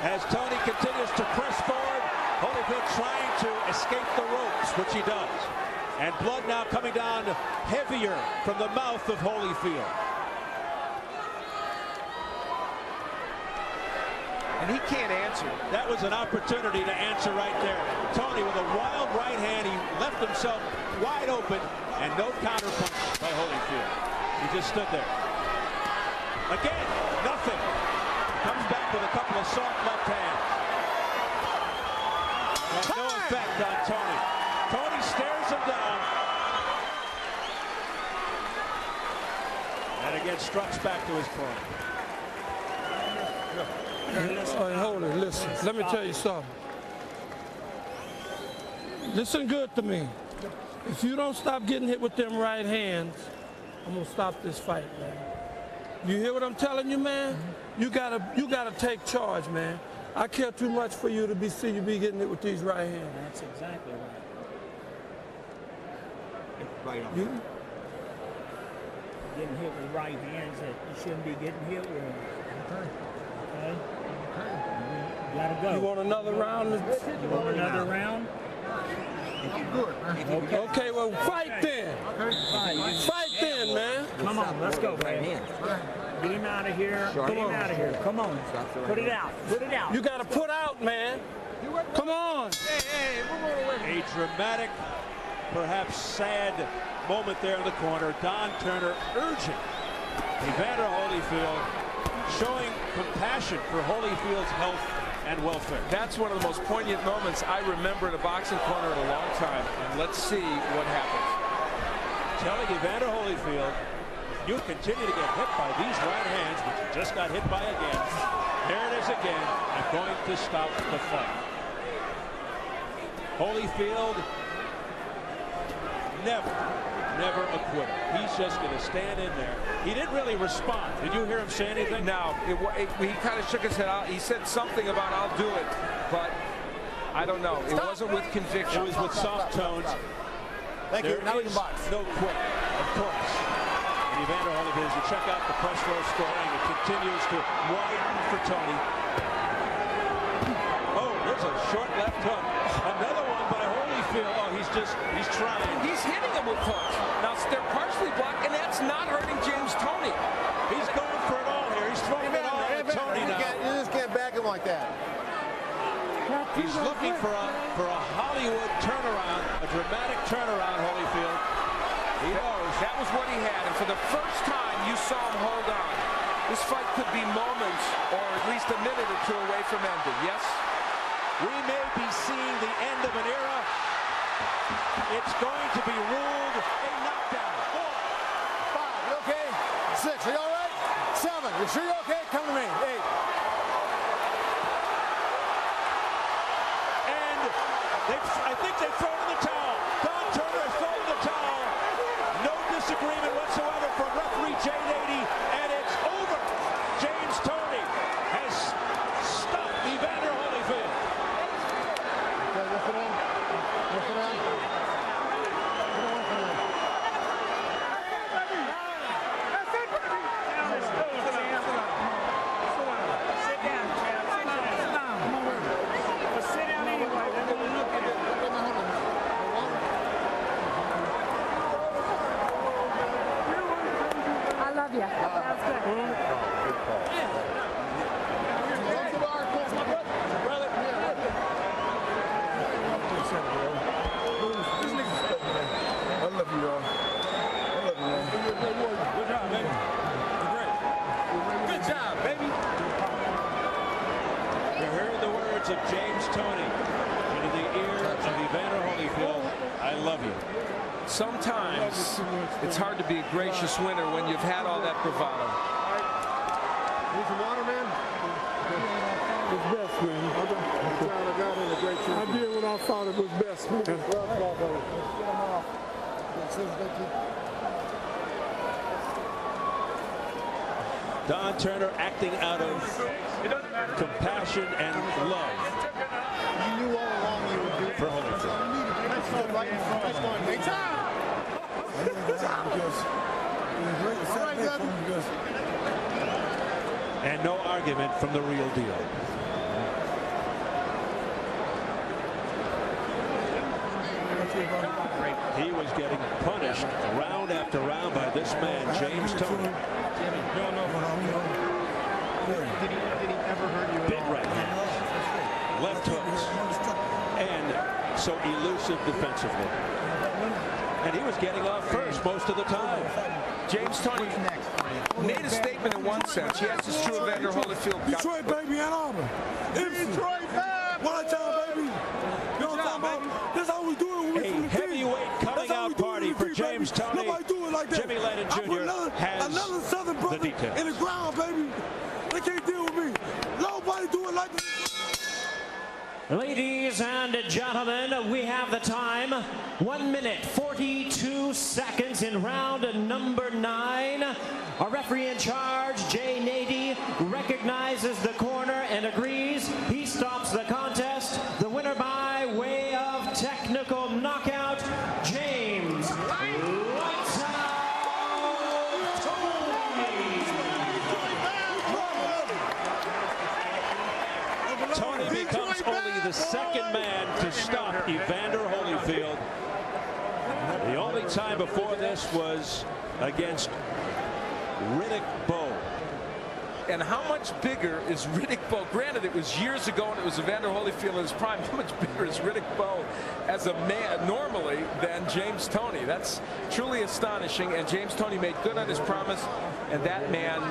As Toney continues to press forward, Holyfield trying to escape the ropes, which he does. And blood now coming down heavier from the mouth of Holyfield. And he can't answer. That was an opportunity to answer right there. Toney with a wild right hand. He left himself wide open, and no counterpunch by Holyfield. He just stood there. Again, nothing. Comes back with a couple of soft left hands. And no effect on Toney. Toney stares him down. And again struts back to his corner. Hey, hold it, listen. Let me tell you something. Listen good to me. If you don't stop getting hit with them right hands, I'm gonna stop this fight, man. You hear what I'm telling you, man? You gotta take charge, man. I care too much for you to see you be getting hit with these right hands. That's exactly right. Right on. You, Getting hit with right hands that you shouldn't be getting hit with. Okay? You gotta go. you want another round? You want another round? Okay, well, fight then. Fight then, man. Come on, let's go, man. Get him out of here. Get him out of here. Come on. Put it out. Put it out. You gotta put out, man. Come on. A dramatic, perhaps sad moment there in the corner. Don Turner urging Evander Holyfield, showing compassion for Holyfield's health and welfare. That's one of the most poignant moments I remember in a boxing corner in a long time. And let's see what happens. Telling Evander Holyfield, you continue to get hit by these right hands, which you just got hit by again. There it is again. I'm going to stop the fight. Holyfield, never a quitter. He's just going to stand in there. He didn't really respond. Did you hear him say anything? No, he kind of shook his head out. He said something about I'll do it, but I don't know. It wasn't with conviction. It was with soft tones. Thank you. Now we can box. No quit, of course. And Evander Holyfield, as you check out the press row scoring, it continues to widen for Toney. Oh, there's a short left hook. Another one by Holyfield. Oh, he's trying. He's hitting him with hooks. Now, they're partially blocked, and that's not hurting James Toney. He's going for it all here. He's throwing it all at Toney now. You just can't back him like that. He's looking for a Hollywood turnaround, a dramatic turnaround, Holyfield. He knows. That was what he had, and for the first time, you saw him hold on. This fight could be moments, or at least a minute or two away from ending, yes? We may be seeing the end of an era. It's going to be ruled a knockdown. 4, 5, you okay? 6, are you all right? 7, you sure you're okay? Come to me. 8. And I think they've thrown in the towel. Don Turner has thrown in the towel. No disagreement whatsoever from referee Jay Nady, and it's over. James Toney has stopped Evander Holyfield. Okay, lift it in. Lift it in. That's it, words of James Toney into the ear of Evander Holyfield. I love you. Sometimes it's hard to be a gracious winner when you've had all that bravado. Need some water, man? It's best, man. I did what I thought it was best, man. Don Turner acting out of compassion and love You knew all along you would do it. for Holyfield. That's going right in front. That's going big time. And no argument from the real deal. He was getting punished round after round by this man, James Toney. Did he ever hurt you? Big right hands, left hooks, and so elusive defensively. And he was getting off first most of the time. James Toney made a statement in one sense. Yes, it's true. Evander Holyfield got Detroit, baby, Ann Arbor. Detroit, man. One time, baby. You know what I'm talking about? That's how we do it. A heavyweight coming out party for James Toney. Nobody do it like that. Jimmy Lennon Jr. has another Southern brother the details. in the ground, baby. They can't deal with me. Nobody do it like this. Ladies and gentlemen, we have the time. 1 minute, 42 seconds in round number 9. Our referee in charge, Jay Nady, recognizes the corner and agrees. He stops the contest. The winner by way of technical knockout, James Lights Out Toney. Toney becomes only the second man to stop Evander Holyfield. The only time before this was against Riddick Bowe. And how much bigger is Riddick Bowe? Granted, it was years ago and it was Evander Holyfield in his prime. How much bigger is Riddick Bowe as a man normally than James Toney? That's truly astonishing. And James Toney made good on his promise. And that man,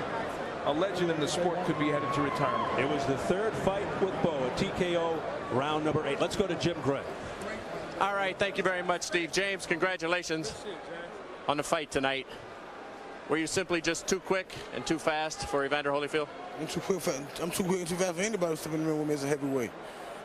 a legend in the sport, could be headed to retirement. It was the third fight with Bowe, a TKO round number 8. Let's go to Jim Gray. All right, thank you very much, Steve. James, congratulations on the fight tonight. Were you simply just too quick and too fast for Evander Holyfield? I'm too quick and too fast for anybody to step in the ring with me as a heavyweight.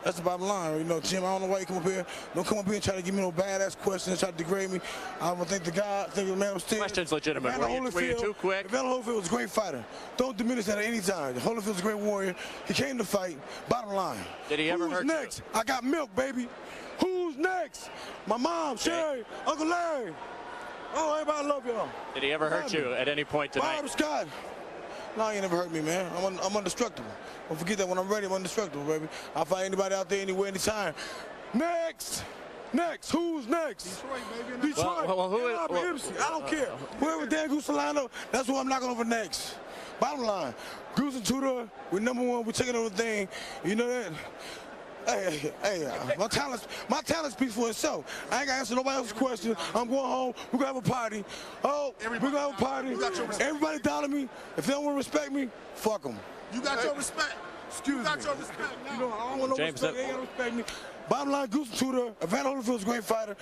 That's the bottom line. You know, Jim, I don't know why you come up here. Don't come up here and try to give me no badass questions, try to degrade me. I would think the guy, think the man was still. Question's legitimate. Were you too quick? Evander Holyfield was a great fighter. Don't diminish that at any time. Holyfield's a great warrior. He came to fight. Bottom line. Did he ever hurt you? Who's next? I got milk, baby. Who's next? My mom, Sherry, Uncle Larry. Oh, everybody love y'all. Did he ever hurt you at any point tonight? Bob Scott. No, he never hurt me, man. I'm indestructible. Don't forget that when I'm ready, I'm indestructible, baby. I'll fight anybody out there anywhere, anytime. Next. Next. Who's next? Detroit, baby. Detroit. I don't care. Whoever Dan Goose line up, that's who I'm knocking over next. Bottom line, Goose and Tudor, we're #1. We're taking over the thing. You know that? Hey, my talent speaks for itself. I ain't got to answer nobody else's question. I'm going home. We're going to have a party. Oh, we're going to have a party. Everybody dollar me. If they don't want to respect me, fuck them. You got your respect. Excuse me. You got your respect now. You know, I don't want no James, respect. They ain't got to respect me. Bottom line, Goose and Tudor, Evander Holyfield's a great fighter.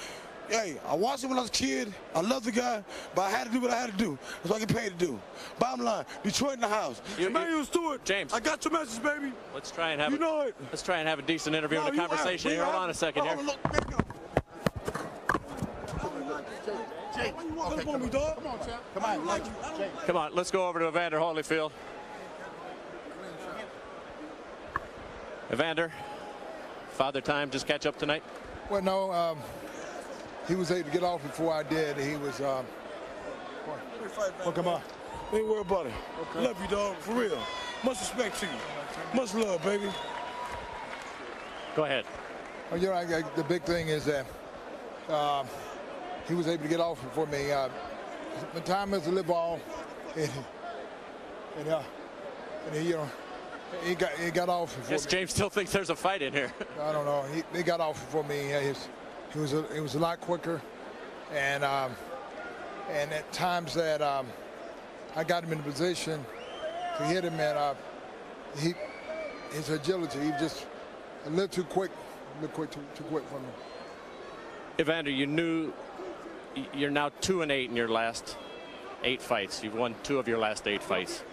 Hey, I watched him when I was a kid. I love the guy, but I had to do what I had to do. That's what I get paid to do. Bottom line, Detroit in the house. Emmanuel Stewart, James, I got your message, baby. Let's try and have let's try and have a decent interview and a conversation here. Hold on a second here. Jake, Why you walking up on me, dog? Come on, champ. Come on, Jake. Come on, let's go over to Evander Holyfield. Evander, Father Time just catch up tonight? Well, no, he was able to get off before I did. He was, well, come on. Ain't worry about it. Okay. Love you, dog, for real. Much respect to you. Much love, baby. Go ahead. Well, you know, the big thing is that he was able to get off before me. The time is a live ball, and he, you know, he got off before Yes, James still thinks there's a fight in here. I don't know. He got off before me. He was a lot quicker, and at times that I got him in a position to hit him, and his agility, a little too quick, too quick for me. Evander, you knew you're now 2-8 in your last 8 fights. You've won 2 of your last 8 fights.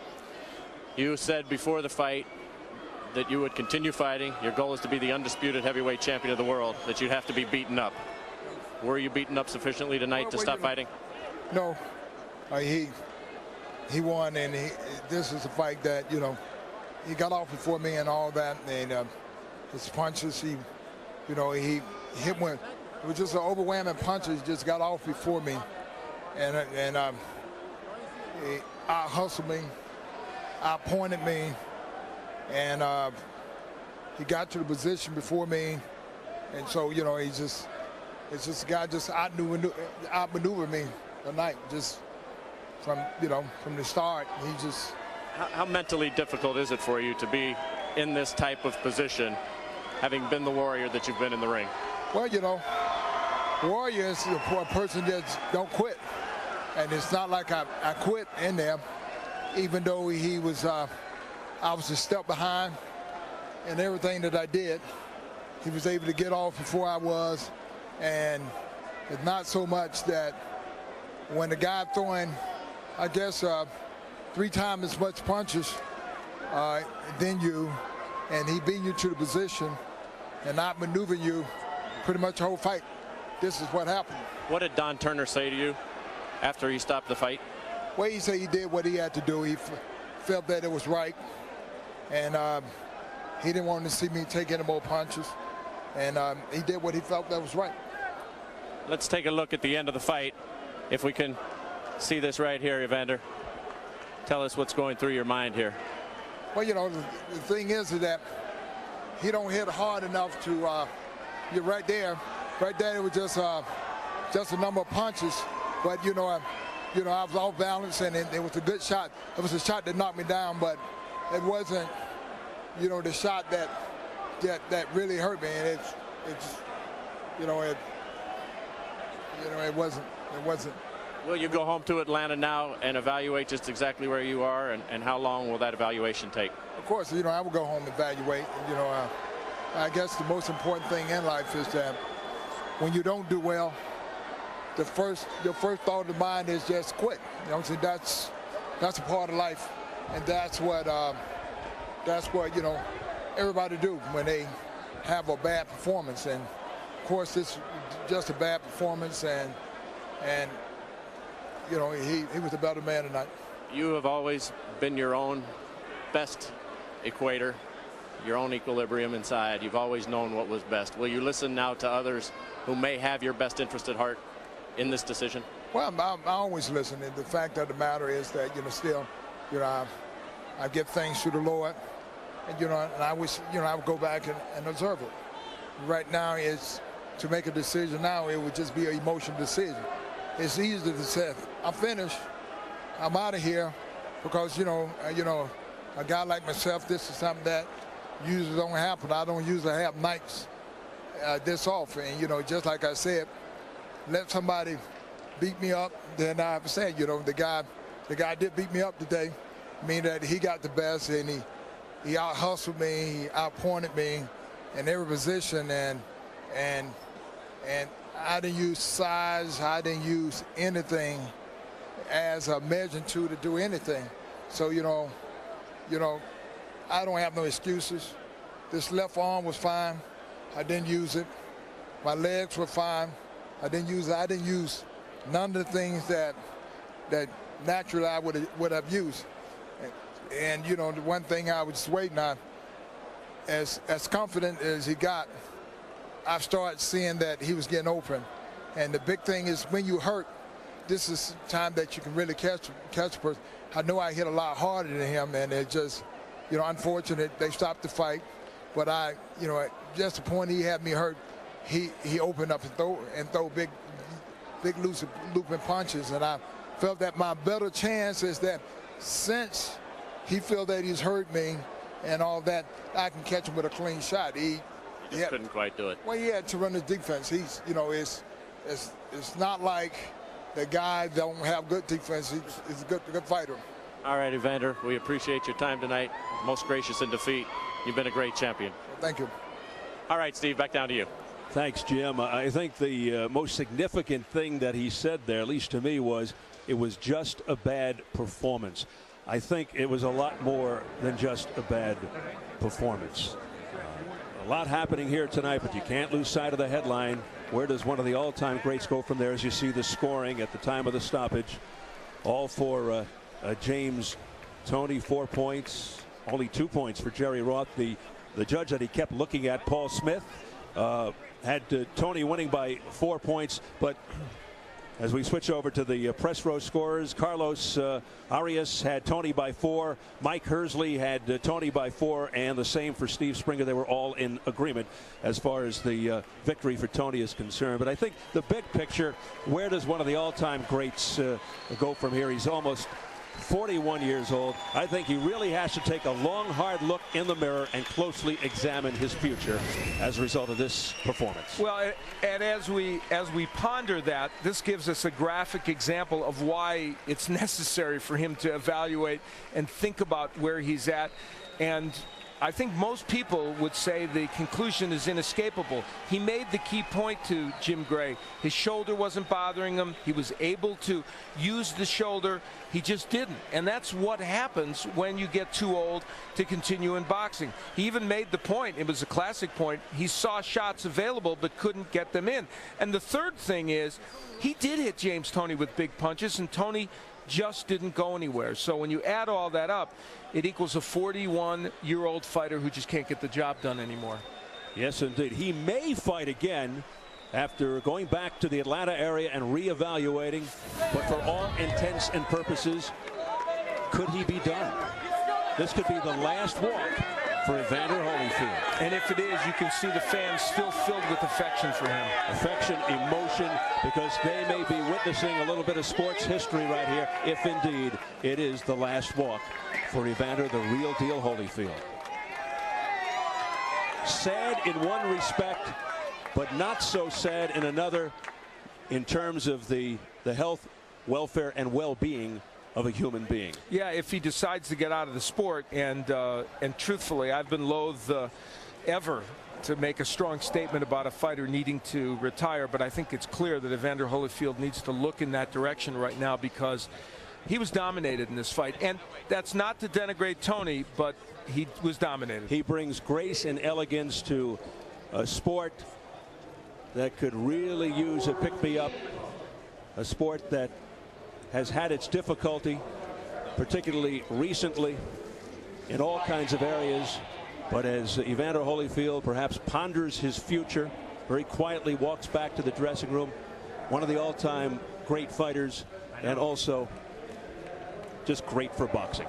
You said before the fight that you would continue fighting. Your goal is to be the undisputed heavyweight champion of the world, that you'd have to be beaten up. Were you beaten up sufficiently tonight to stop fighting? No. He won, and this is a fight that, you know, he got off before me and all that, and his punches, he hit one. It was just an overwhelming punches. He just got off before me, and he out-hustled me, out-pointed me, and he got to the position before me, and so, you know, it's just a guy just outmaneuvered me tonight, just from the start. He just. How mentally difficult is it for you to be in this type of position, having been the warrior that you've been in the ring? Well, you know, warrior is a person that don't quit, and it's not like I quit in there, even though he was. I was a step behind in everything that I did. He was able to get off before I was, and it's not so much that when the guy throwing, I guess, 3 times as much punches than you, and he beat you to the position and not maneuvering you pretty much the whole fight. This is what happened. What did Don Turner say to you after he stopped the fight? Well, he said he did what he had to do. He felt that it was right, and he didn't want to see me take any more punches, and he did what he felt that was right. Let's take a look at the end of the fight, if we can see this right here, Evander. Tell us what's going through your mind here. Well, you know, the thing is that he don't hit hard enough to. You're right there. Right there, it was just a number of punches, but I was off balance, and it was a good shot. It was a shot that knocked me down, but it wasn't, the shot that really hurt me, and it wasn't. Will you go home to Atlanta now and evaluate just exactly where you are, and how long will that evaluation take? Of course, I will go home and evaluate. I guess the most important thing in life is that when you don't do well, your first thought of the mind is just quit. So that's a part of life, and that's what everybody do when they have a bad performance. And of course, this is just a bad performance, and he was a better man tonight. You have always been your own best equator, your own equilibrium inside. You've always known what was best. Will you listen now to others who may have your best interest at heart in this decision? Well, I always listen. And the fact of the matter is that, I give thanks to the Lord, and, and I wish, I would go back and observe it. Right now, it's to make a decision now, it would just be an emotional decision. It's easy to say, I'm finished, I'm out of here, because, a guy like myself, this is something that usually don't happen. I don't usually have nights this often. And, just like I said, let somebody beat me up, then I said, the guy did beat me up today. I mean that he got the best, and he out-hustled me, he out-pointed me in every position, and I didn't use size, I didn't use anything as a measuring tool to do anything. So, I don't have no excuses. This left arm was fine. I didn't use it. My legs were fine. I didn't use it. I didn't use none of the things that naturally I would have used. And the one thing I was waiting on, as confident as he got, I've started seeing that he was getting open. And the big thing is when you hurt, this is time that you can really catch a person. I know I hit a lot harder than him, and it just, unfortunate they stopped the fight. But just the point he had me hurt, he opened up and throw big looping punches, and I felt that my better chance is that since he felt that he's hurt me and all that, I can catch him with a clean shot. He couldn't quite do it. Well, he had tremendous defense. He's, it's not like the guy don't have good defense. He's a good fighter. All right, Evander, we appreciate your time tonight. Most gracious in defeat. You've been a great champion. Thank you. All right, Steve, back down to you. Thanks, Jim. I think the most significant thing that he said there, at least to me, was it was just a bad performance. I think it was a lot more than just a bad performance. A lot happening here tonight, but you can't lose sight of the headline. Where does one of the all-time greats go from there? As you see the scoring at the time of the stoppage, all for James Toney, 4 points, only 2 points for Jerry Roth. The judge that he kept looking at, Paul Smith, had Toney winning by 4 points, but as we switch over to the press row scorers, Carlos Arias had Toney by 4. Mike Hersley had Toney by 4, and the same for Steve Springer. They were all in agreement as far as the victory for Toney is concerned. But I think the big picture, where does one of the all-time greats go from here? He's almost 41 years old. I think he really has to take a long, hard look in the mirror and closely examine his future as a result of this performance. Well, and as we ponder that, this gives us a graphic example of why it's necessary for him to evaluate and think about where he's at. And I think most people would say the conclusion is inescapable. He made the key point to Jim Gray. His shoulder wasn't bothering him. He was able to use the shoulder. He just didn't. And that's what happens when you get too old to continue in boxing. He even made the point, it was a classic point, he saw shots available but couldn't get them in. And the third thing is, he did hit James Toney with big punches, and Toney just didn't go anywhere. So when you add all that up, it equals a 41-year-old fighter who just can't get the job done anymore. Yes, indeed. He may fight again after going back to the Atlanta area and reevaluating, but for all intents and purposes, could he be done? This could be the last walk for Evander Holyfield. And if it is, you can see the fans still filled with affection for him. Affection, emotion, because they may be witnessing a little bit of sports history right here, if indeed it is the last walk for Evander, the real deal Holyfield. Sad in one respect, but not so sad in another, in terms of the health, welfare, and well-being of a human being. Yeah, if he decides to get out of the sport, and truthfully, I've been loath ever to make a strong statement about a fighter needing to retire, but I think it's clear that Evander Holyfield needs to look in that direction right now, because he was dominated in this fight. And that's not to denigrate Toney, but he was dominated. He brings grace and elegance to a sport that could really use a pick-me-up, a sport that has had its difficulty, particularly recently, in all kinds of areas. But as Evander Holyfield perhaps ponders his future, very quietly walks back to the dressing room, one of the all-time great fighters, and also just great for boxing.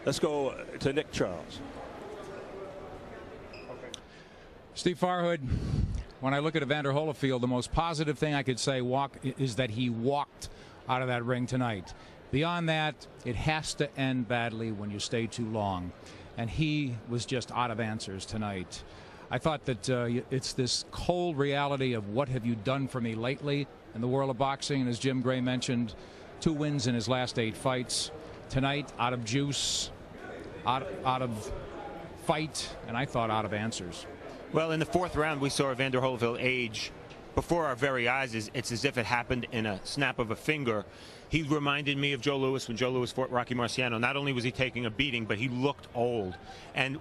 Let's go to Nick Charles. Steve Farhood, when I look at Evander Holyfield, the most positive thing I could say is that he walked out of that ring tonight. Beyond that, it has to end badly when you stay too long. And he was just out of answers tonight. I thought that it's this cold reality of what have you done for me lately in the world of boxing. And as Jim Gray mentioned, 2 wins in his last 8 fights. Tonight, out of juice, out of fight, and I thought out of answers. Well, in the 4th round, we saw Evander Holyfield age before our very eyes. It's as if it happened in a snap of a finger. He reminded me of Joe Louis when Joe Louis fought Rocky Marciano. Not only was he taking a beating, but he looked old. And we